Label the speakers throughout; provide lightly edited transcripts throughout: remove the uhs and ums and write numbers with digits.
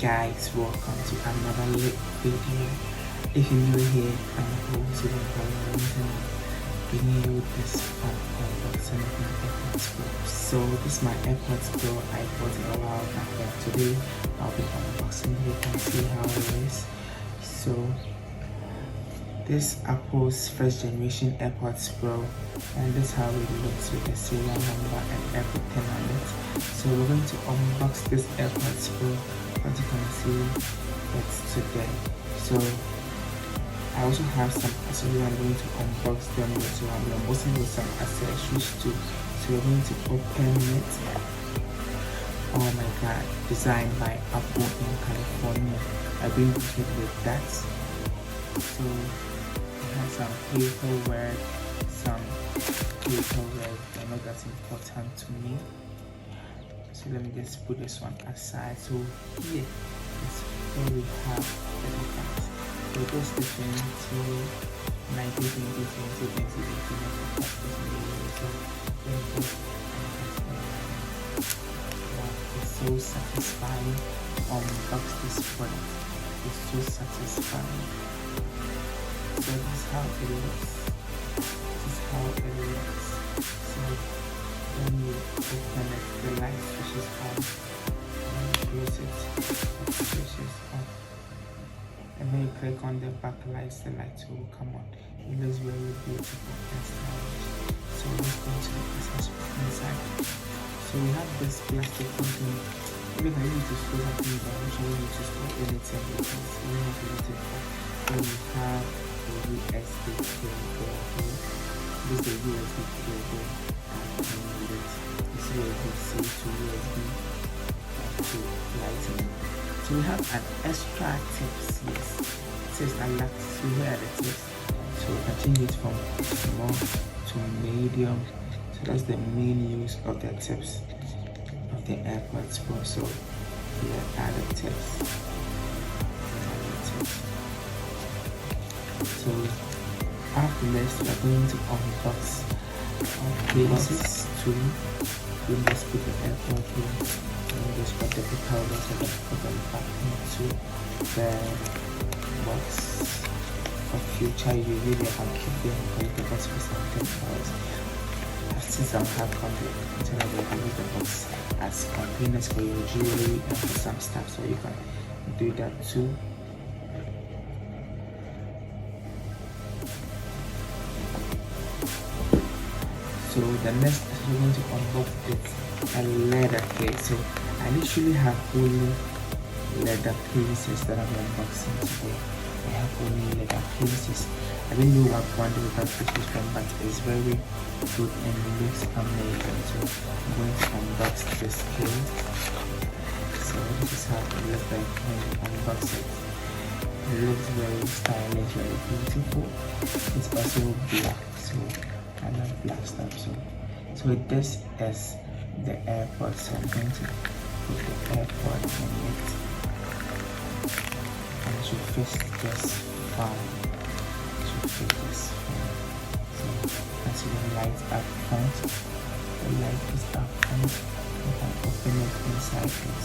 Speaker 1: guys, welcome to another video. If you're new here, I'm host and bringing you this fun unboxing of my AirPods Pro. So this is my AirPods Pro. I bought it a while back, but today I'll be unboxing it. You can see how it is. So this Apple's first generation AirPods Pro, and this is how it looks with the serial number and everything on it. So we're going to unbox this AirPods Pro. As you can see, it's today. So I also have some accessories I'm going to unbox them with. So I'm unboxing with some accessories too. So we're going to open it. Oh my god, designed by Apple in California. I've been put with that. So have some paperwork, I know that's important to me. So let me just put this one aside. So here is where we have the difference. So this is the 2019, 2020, 2018. So wow, it's so satisfying to unbox this product. It's so satisfying. So this is how it looks. So when you open it, the light switches on. When you close it, it switches off. And when you click on the back lights, the light will come on. It looks very beautiful and stylish. So let's go to the accessories inside. So we have this plastic container. Even I need to store something, but I'm sure we need to store anything because we have to use it for. Then we have a USB cable here. This is the USB cable, and it's USB-C to USB to Lightning. So we have an extra tips. Yes, it says alert. So here are the tips. So we can change it from small to medium. So that's the main use of the tips of the AirPods Pro. So here are the tips. So after this, we are going to unbox our cases too. We must put the AirPod here. And we just put the powder so that we put them back into the box. For future, you really can keep them in the box for something else. I've seen some hard content until I can use the box as containers for your jewelry and for some stuff, so you can do that too. So the next we're going to unbox is a leather case. So I literally have only leather cases that I'm unboxing today. I have only leather cases. I didn't know what brand the leather case is from, but it's very good and it looks amazing. So I'm going to unbox this case. So this is how it looks like when you unbox it. It looks very stylish, very beautiful. It's also black, so I love black stuff. So this is the AirPods. So I'm going to put the AirPods in it, and it should fit this fine. So as you the light up front, the light is up front. You can open it inside it.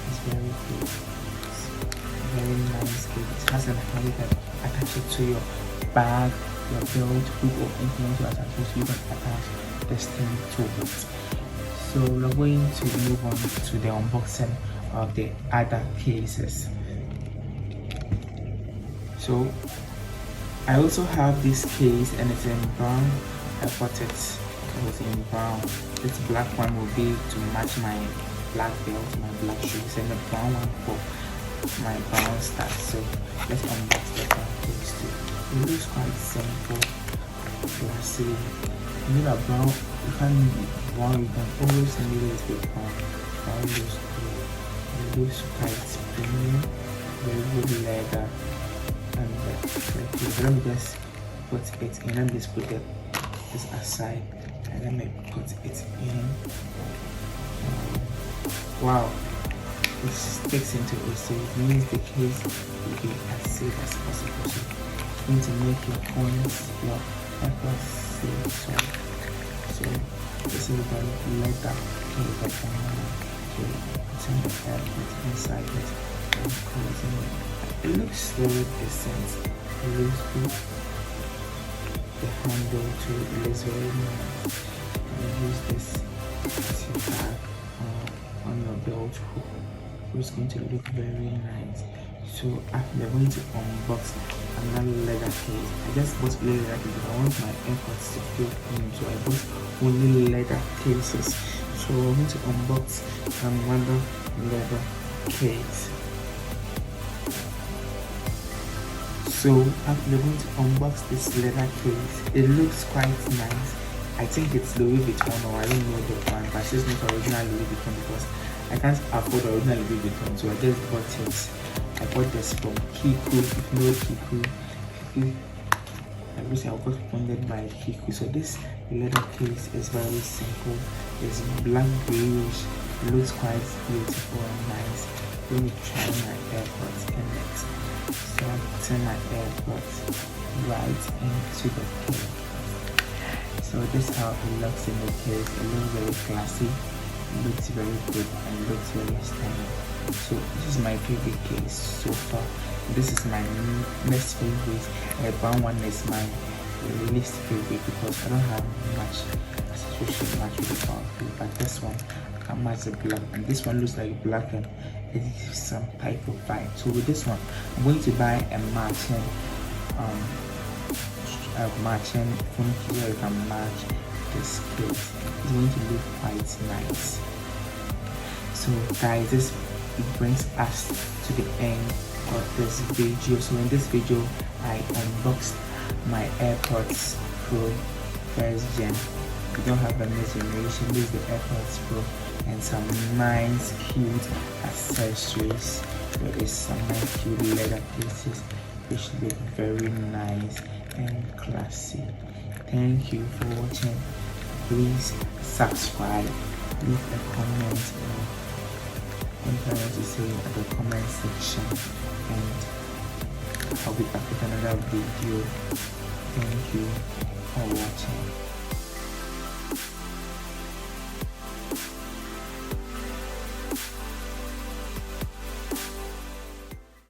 Speaker 1: It's very good. It's very nice. It has a handle that attaches to your bag, your belt, hook, or anything to attach, so you can attach this thing to it. So we're going to move on to the unboxing of the other cases. So I also have this case, and it's in brown. I bought it was in brown. This black one will be to match my black belt, my black shoes, and the brown one for my brown stuff. So let's unbox the brown case too. It looks quite simple, classy. You need a brown. You can brown. You can always need it with brown. Brown looks good. It looks quite premium. Very good leather. And let me just put it in. Let me just put this aside, and let me put it in. Wow, it sticks into it, so it means the case will be as safe as possible. So it's going to make your coins, your AirPods safe. So this is the leather case that I'm going to put in the AirPods inside it. It looks very decent. It looks good. The handle too, it looks very nice. You can use this as your bag on your belt hook. It's going to look very nice. So we're going to unbox another leather case. I just bought leather case because I want my AirPods to feel clean. So I bought only leather cases. So we're going to unbox another leather case. So we're going to unbox this leather case. It looks quite nice. I think it's Louis Vuitton, or I don't know the brand, but it's not original Louis Vuitton because I can't afford original Louis Vuitton, so I just bought it. I bought this from Kiku. If you know Kiku, I wish I got funded by Kiku. So this leather case is very simple. It's black greyish. It looks quite beautiful and nice. Let me try my AirPods connect. So I'm putting my AirPods right into the case. So this is how it looks in the case. It looks very classy. It looks very good and looks very stylish. So this is my favorite case so far. This is my next favorite. The brown one is my least favorite because I don't have much association much with the brown, but this one I can match the black, and this one looks like black and it is some type of vibe. So with this one, I'm going to buy a matching phone case where you can match this case. It's going to look quite nice. So guys, this brings us to the end of this video. So in this video I unboxed my AirPods Pro first gen. We don't have a next generation. This is the AirPods Pro and some nice cute accessories. There is some nice cute leather cases which look very nice and classy. Thank you for watching. Please subscribe, leave a comment or anything to say in the comment section, and I'll be back with another video. Thank you for watching.